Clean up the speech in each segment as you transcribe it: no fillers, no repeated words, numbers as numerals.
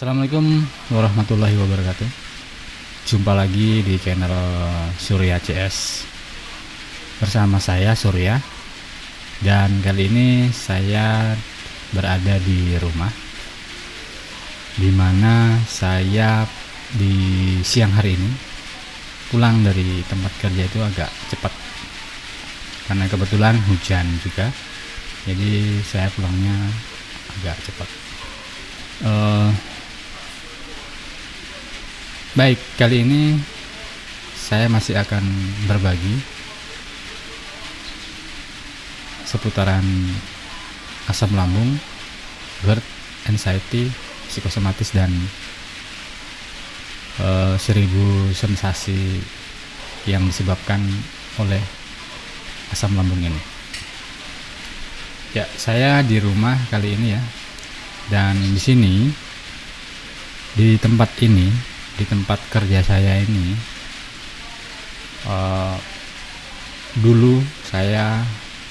Assalamualaikum warahmatullahi wabarakatuh. Jumpa lagi di channel Surya CS bersama saya Surya. Dan kali ini saya berada di rumah, dimana saya di siang hari ini pulang dari tempat kerja itu agak cepat karena kebetulan hujan juga, jadi saya pulangnya agak cepat. Baik, kali ini saya masih akan berbagi seputaran asam lambung, GERD, anxiety, psikosomatis, dan 1000 sensasi yang disebabkan oleh asam lambung ini. Ya, saya di rumah kali ini ya, dan di sini, di tempat ini, di tempat kerja saya ini, dulu saya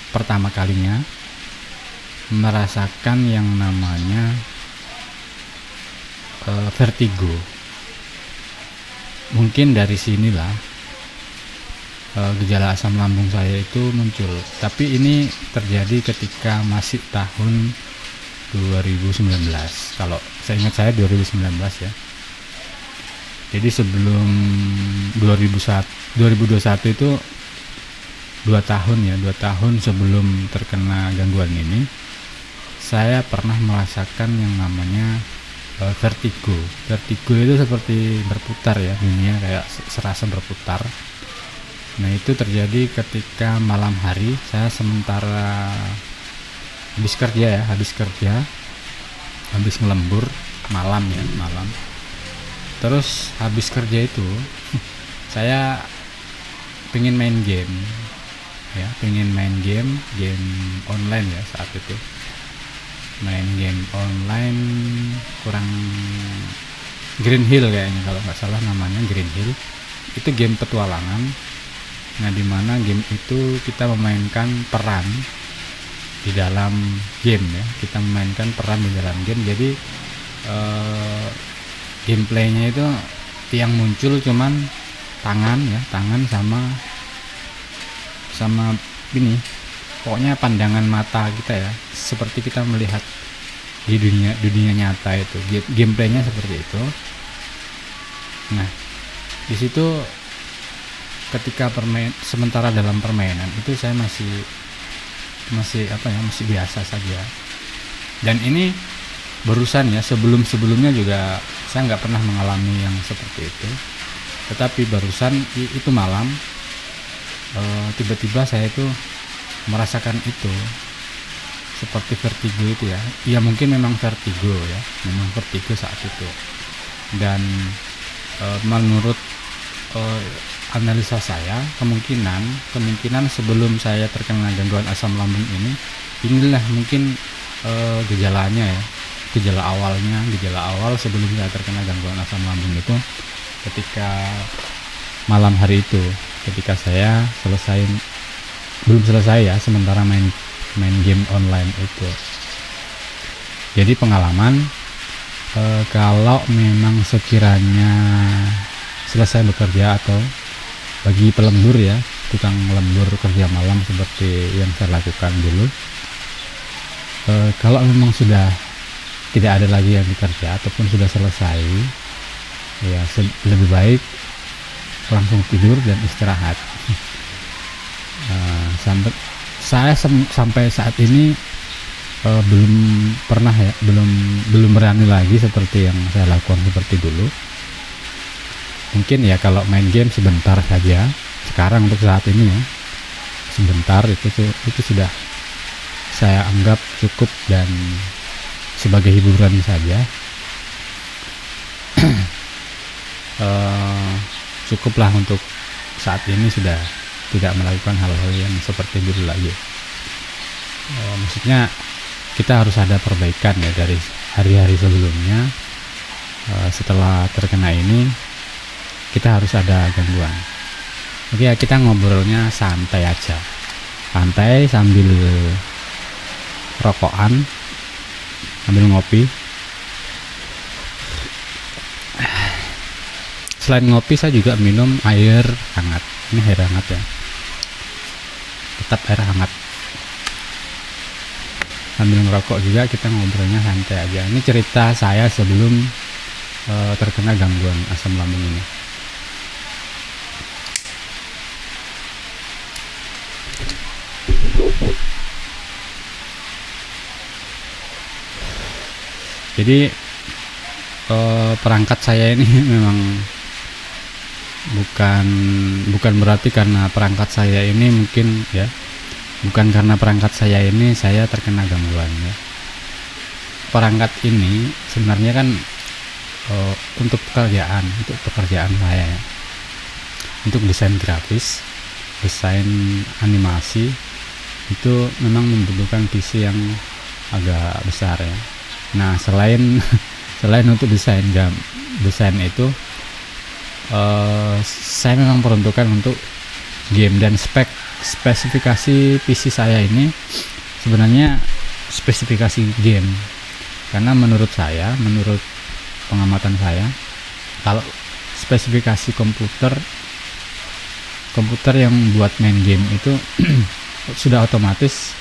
pertama kalinya merasakan yang namanya vertigo. Mungkin dari sinilah gejala asam lambung saya itu muncul, tapi ini terjadi ketika masih tahun 2019. Kalau saya ingat, saya 2019 ya. Jadi sebelum 2021 itu 2 tahun sebelum terkena gangguan ini, saya pernah merasakan yang namanya vertigo. Vertigo itu seperti berputar ya, dunia kayak serasa berputar. Nah, itu terjadi ketika malam hari saya sementara habis ngelembur malam. Terus habis kerja itu saya pengen main game online ya. Saat itu main game online, kurang Green Hill kayaknya, kalau nggak salah namanya Green Hill. Itu game petualangan. Nah, dimana game itu kita memainkan peran di dalam game ya, jadi gameplaynya itu yang muncul cuman tangan sama ini, pokoknya pandangan mata kita ya, seperti kita melihat di dunia nyata. Itu gameplaynya seperti itu. Nah, di situ ketika sementara dalam permainan itu saya masih biasa saja. Dan ini barusan ya, sebelumnya juga saya nggak pernah mengalami yang seperti itu, tetapi barusan itu malam tiba-tiba saya itu merasakan itu seperti vertigo itu ya. Ya mungkin memang vertigo saat itu. Dan menurut analisa saya, kemungkinan sebelum saya terkena gangguan asam lambung ini, inilah mungkin gejalanya ya. Gejala awal sebelum saya terkena gangguan asam lambung itu ketika malam hari itu, ketika saya belum selesai ya, sementara main game online itu. Jadi pengalaman, kalau memang sekiranya selesai bekerja, atau bagi pelembur ya, tukang lembur kerja malam seperti yang saya lakukan dulu, kalau memang sudah tidak ada lagi yang dikerja ataupun sudah selesai ya, lebih baik langsung tidur dan istirahat. Sampai saat ini belum berani lagi seperti yang saya lakukan seperti dulu. Mungkin ya kalau main game sebentar saja sekarang, untuk saat ini ya, sebentar itu sudah saya anggap cukup dan sebagai hiburan saja. Cukuplah untuk saat ini, sudah tidak melakukan hal-hal yang seperti dulu lagi. Maksudnya kita harus ada perbaikan ya dari hari-hari sebelumnya. Setelah terkena ini kita harus ada gangguan. Oke ya, kita ngobrolnya santai aja, sambil rokokan, sambil ngopi. selain ngopi saya juga minum air hangat. Ini air hangat ya, tetap air hangat. Sambil ngerokok juga kita ngobrolnya santai aja. Ini cerita saya sebelum terkena gangguan asam lambung ini. Jadi perangkat saya ini memang bukan berarti karena perangkat saya ini mungkin ya, bukan karena perangkat saya ini saya terkena gangguan ya. Perangkat ini sebenarnya kan untuk pekerjaan saya ya. Untuk desain grafis, desain animasi itu memang membutuhkan PC yang agak besar ya. Nah, selain untuk desain itu saya memang peruntukan untuk game, dan spesifikasi PC saya ini sebenarnya spesifikasi game, karena menurut pengamatan saya, kalau spesifikasi komputer yang buat main game itu sudah otomatis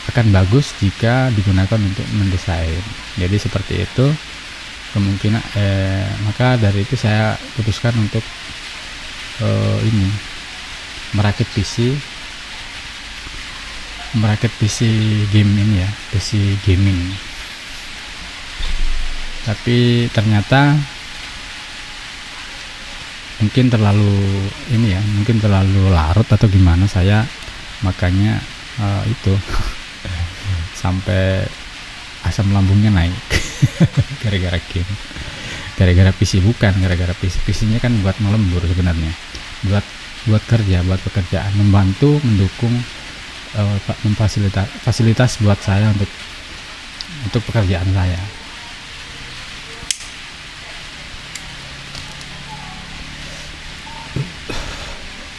akan bagus jika digunakan untuk mendesain. Jadi seperti itu kemungkinan maka dari itu saya putuskan untuk merakit PC game ini ya, PC gaming. Tapi ternyata mungkin terlalu larut atau gimana, saya makanya itu sampai asam lambungnya naik gara-gara game, gara-gara PC. Bukan gara-gara PC-nya kan buat melembur sebenarnya, buat pekerjaan, mendukung fasilitas buat saya untuk pekerjaan saya.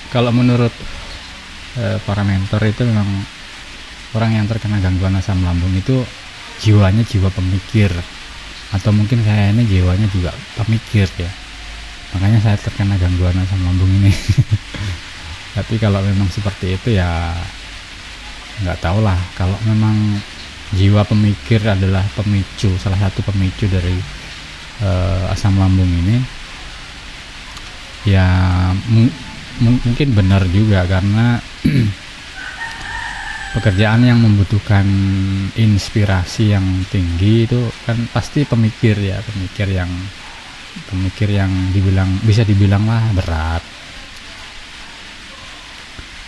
Kalau menurut para mentor itu memang orang yang terkena gangguan asam lambung itu jiwanya jiwa pemikir, atau mungkin saya ini jiwanya juga pemikir ya, makanya saya terkena gangguan asam lambung ini. Tapi kalau memang seperti itu ya nggak tahu lah. Kalau memang jiwa pemikir adalah salah satu pemicu dari asam lambung ini, ya mungkin benar juga, karena pekerjaan yang membutuhkan inspirasi yang tinggi itu kan pasti pemikir yang bisa dibilang lah berat.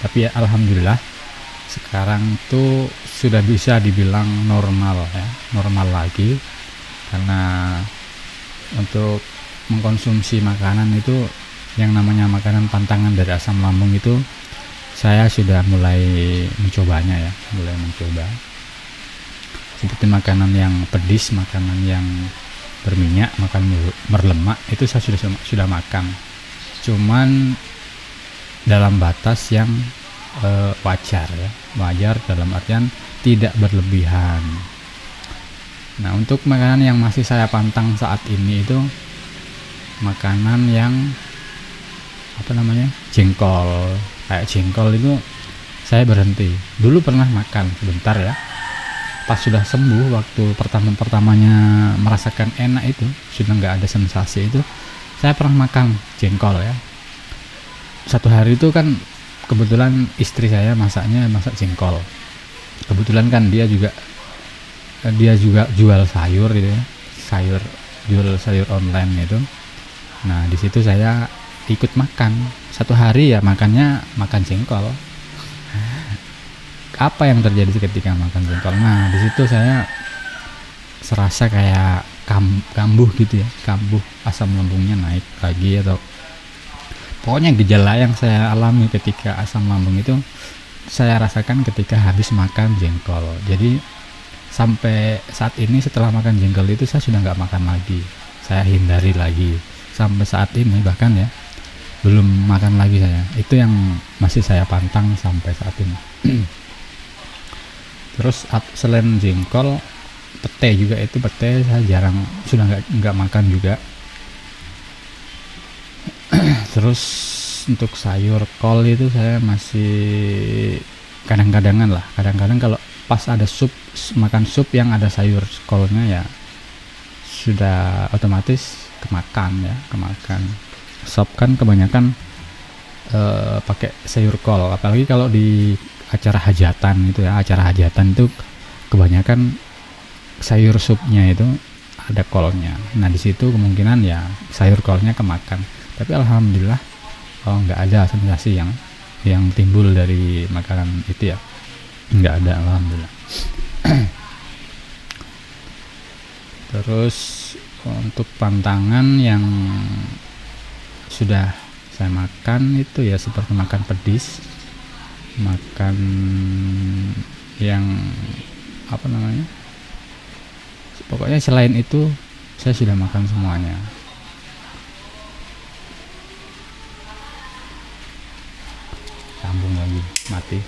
Tapi ya alhamdulillah sekarang tuh sudah bisa dibilang normal lagi, karena untuk mengkonsumsi makanan itu, yang namanya makanan pantangan dari asam lambung itu, saya sudah mulai mencoba seperti makanan yang pedis, makanan yang berminyak, berlemak, itu saya sudah makan, cuman dalam batas yang wajar dalam artian tidak berlebihan. Nah, untuk makanan yang masih saya pantang saat ini itu makanan yang jengkol. Kayak jengkol itu saya berhenti. Dulu pernah makan sebentar ya, pas sudah sembuh, waktu pertamanya merasakan enak itu, sudah nggak ada sensasi itu, saya pernah makan jengkol ya. Satu hari itu kan kebetulan istri saya masak jengkol. Kebetulan kan dia juga jual sayur gitu ya, jual sayur online itu. Nah, di situ saya ikut makan. Satu hari ya makan jengkol. Apa yang terjadi ketika makan jengkol? Nah, di situ saya serasa kayak kambuh gitu ya, kambuh, asam lambungnya naik lagi, atau pokoknya gejala yang saya alami ketika asam lambung itu saya rasakan ketika habis makan jengkol. Jadi sampai saat ini setelah makan jengkol itu saya sudah nggak makan lagi, saya hindari lagi sampai saat ini, bahkan ya belum makan lagi saya. Itu yang masih saya pantang sampai saat ini. Terus selain jengkol, pete saya jarang, sudah nggak makan juga. Terus untuk sayur kol itu saya masih kadang-kadangan lah, kadang-kadang kalau pas ada makan sup yang ada sayur kolnya ya sudah otomatis kemakan. Sop kan kebanyakan pakai sayur kol, apalagi kalau di acara hajatan itu kebanyakan sayur supnya itu ada kolnya. Nah di situ kemungkinan ya sayur kolnya kemakan, tapi alhamdulillah nggak ada sensasi yang timbul dari makanan itu ya, nggak ada, alhamdulillah. Terus untuk pantangan yang sudah saya makan itu ya seperti makan pedis, makan yang pokoknya selain itu saya sudah makan semuanya. Sambung lagi, mati.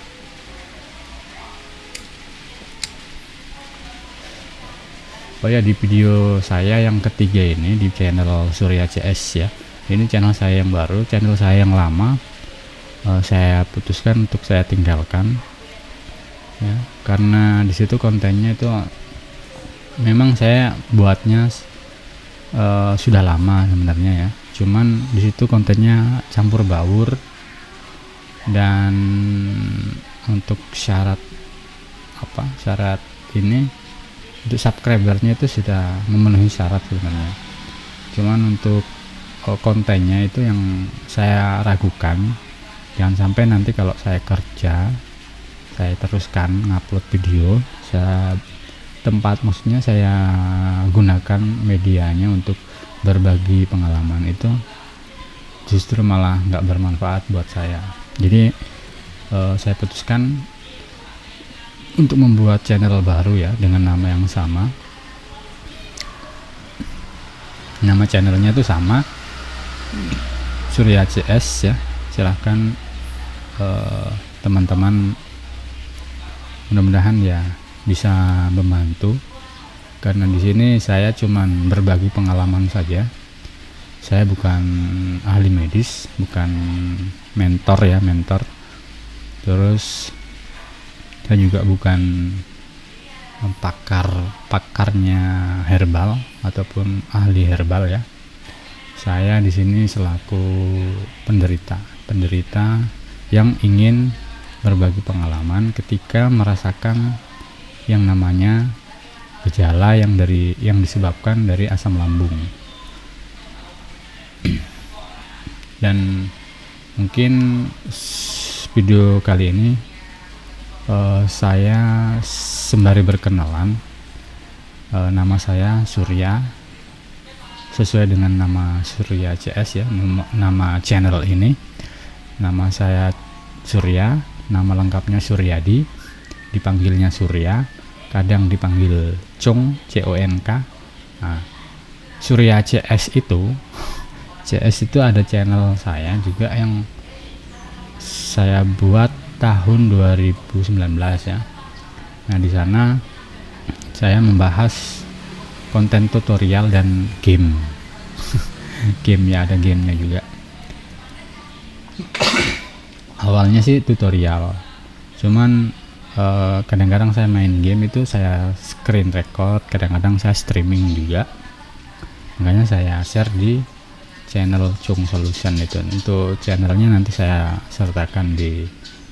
Oh ya, di video saya yang ketiga ini di channel Surya CS ya, ini channel saya yang baru, channel saya yang lama saya putuskan untuk saya tinggalkan ya, karena disitu kontennya itu memang saya buatnya sudah lama sebenarnya ya, cuman disitu kontennya campur baur, dan untuk syarat ini untuk subscribernya itu sudah memenuhi syarat sebenarnya, cuman untuk kontennya itu yang saya ragukan, jangan sampai nanti kalau saya kerja saya teruskan ngupload video, maksudnya saya gunakan medianya untuk berbagi pengalaman, itu justru malah nggak bermanfaat buat saya. Jadi saya putuskan untuk membuat channel baru ya dengan nama yang sama. Nama channelnya itu sama, Surya CS ya. Silahkan teman-teman, mudah-mudahan ya bisa membantu, karena di sini saya cuman berbagi pengalaman saja. Saya bukan ahli medis, bukan mentor. Terus saya juga bukan pakarnya herbal ataupun ahli herbal ya. Saya di sini selaku penderita yang ingin berbagi pengalaman ketika merasakan yang namanya gejala yang disebabkan dari asam lambung. Dan mungkin video kali ini saya sembari berkenalan, nama saya Surya, sesuai dengan nama Surya CS ya, nama channel ini. Nama saya Surya, nama lengkapnya Suryadi, dipanggilnya Surya, kadang dipanggil Conk, CONK. Nah, Surya CS itu ada channel saya juga yang saya buat tahun 2019 ya. Nah, di sana saya membahas konten tutorial dan game. Ada gamenya juga. Awalnya sih tutorial, cuman kadang-kadang saya main game itu saya screen record, kadang-kadang saya streaming juga. Makanya saya share di channel Conk Solution itu. Untuk channelnya nanti saya sertakan di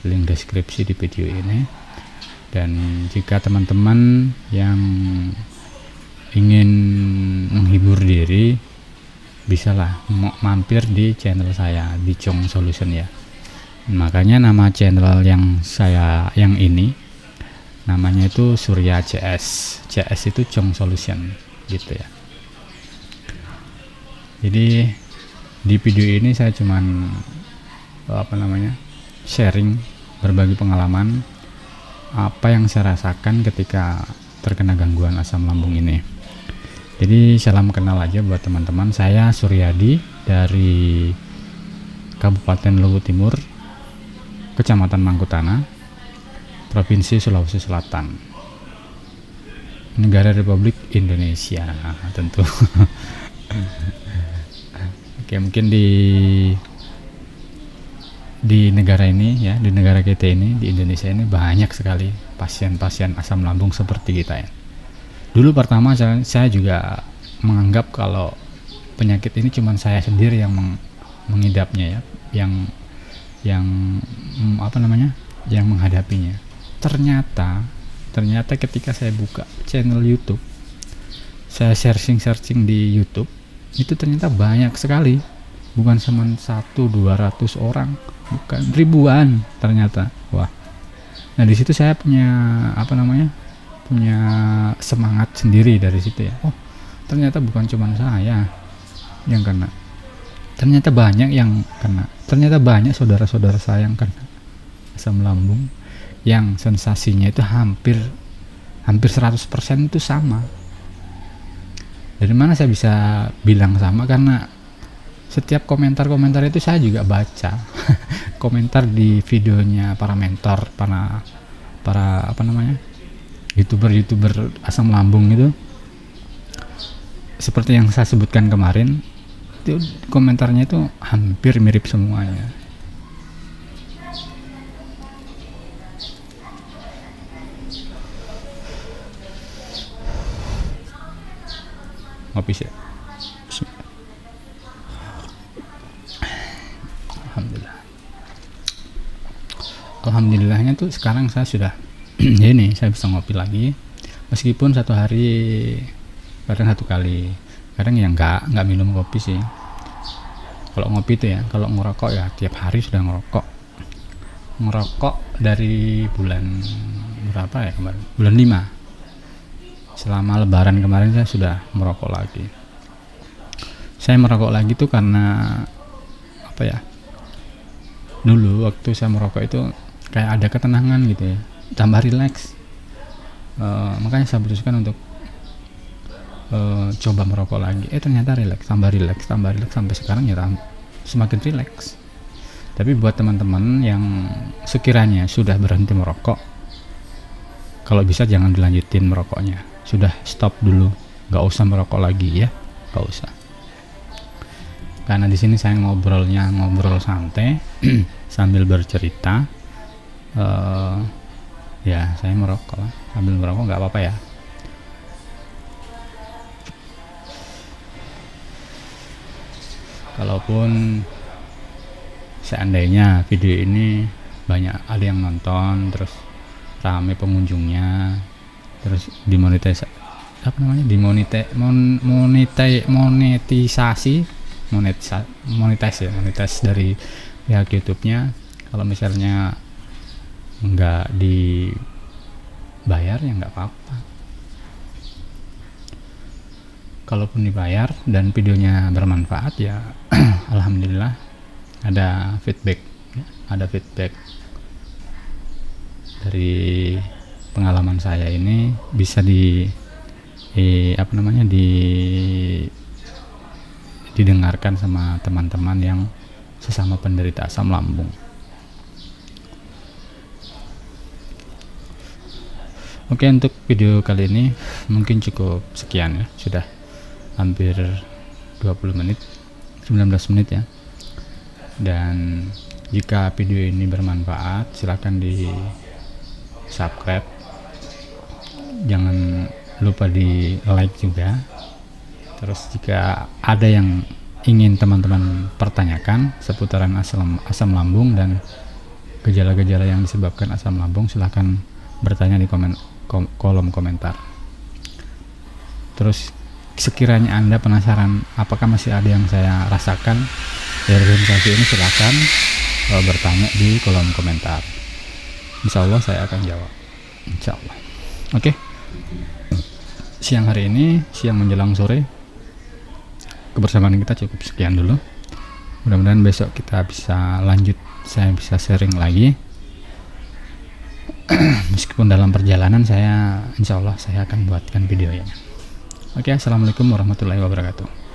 link deskripsi di video ini. Dan jika teman-teman yang ingin menghibur diri, bisalah mampir di channel saya di Conk Solution ya. Makanya nama channel yang ini namanya itu Surya CS. CS itu Conk Solution gitu ya. Jadi di video ini saya cuman sharing, berbagi pengalaman apa yang saya rasakan ketika terkena gangguan asam lambung ini. Jadi salam kenal aja buat teman-teman. Saya Suryadi dari Kabupaten Luwu Timur, Kecamatan Mangkutana, Provinsi Sulawesi Selatan, Negara Republik Indonesia tentu. Oke, mungkin di di negara ini ya, di negara kita ini, di Indonesia ini banyak sekali pasien-pasien asam lambung seperti kita ya. Dulu pertama saya juga menganggap kalau penyakit ini cuma saya sendiri yang mengidapnya ya, yang yang menghadapinya. Ternyata ketika saya buka channel YouTube, saya searching di YouTube, itu ternyata banyak sekali, bukan cuma 100-200 orang, bukan ribuan ternyata. Wah, nah di situ saya punya punya semangat sendiri dari situ ya. Oh, ternyata bukan cuma saya yang kena, ternyata banyak yang kena, ternyata banyak saudara-saudara saya yang kena asam lambung, yang sensasinya itu hampir 100% itu sama. Dari mana saya bisa bilang sama? Karena setiap komentar-komentar itu saya juga baca. Komentar di videonya para mentor, para YouTuber asam lambung itu, seperti yang saya sebutkan kemarin, itu komentarnya itu hampir mirip semuanya. Ngopi sih. Alhamdulillahnya tuh sekarang saya sudah ini saya bisa ngopi lagi, meskipun satu hari kadang 1 kali, kadang ya nggak minum kopi sih. Kalau ngopi itu ya, kalau ngerokok ya tiap hari sudah ngerokok dari bulan berapa ya kemarin, bulan 5. Selama lebaran kemarin saya sudah merokok lagi. Saya merokok lagi tuh karena dulu waktu saya merokok itu kayak ada ketenangan gitu ya, tambah rileks. Makanya saya putuskan untuk coba merokok lagi. Ternyata rileks sampai sekarang ya semakin rileks. Tapi buat teman-teman yang sekiranya sudah berhenti merokok, kalau bisa jangan dilanjutin merokoknya, sudah stop dulu, nggak usah merokok lagi ya, nggak usah. Karena di sini saya ngobrol santai sambil bercerita. Ya saya merokok, sambil merokok nggak apa-apa ya. Kalaupun seandainya video ini banyak ada yang nonton, terus rame pengunjungnya, terus monetisasi dari pihak YouTube-nya. Kalau misalnya nggak dibayar ya nggak apa-apa. Kalaupun dibayar dan videonya bermanfaat ya alhamdulillah ada feedback dari pengalaman saya ini, bisa didengarkan sama teman-teman yang sesama penderita asam lambung. Oke, untuk video kali ini mungkin cukup sekian ya, sudah hampir 19 menit ya. Dan jika video ini bermanfaat, silahkan di subscribe, jangan lupa di like juga. Terus jika ada yang ingin teman-teman pertanyakan seputaran asam lambung dan gejala-gejala yang disebabkan asam lambung, silahkan bertanya di kolom komentar. Terus sekiranya Anda penasaran apakah masih ada yang saya rasakan dari sensasi ini, silahkan bertanya di kolom komentar. Insya Allah saya akan jawab, insya Allah. Oke. Siang hari ini, siang menjelang sore, kebersamaan kita cukup sekian dulu. Mudah-mudahan besok kita bisa lanjut, saya bisa sharing lagi. Meskipun dalam perjalanan insya Allah saya akan buatkan videonya. Oke, assalamualaikum warahmatullahi wabarakatuh.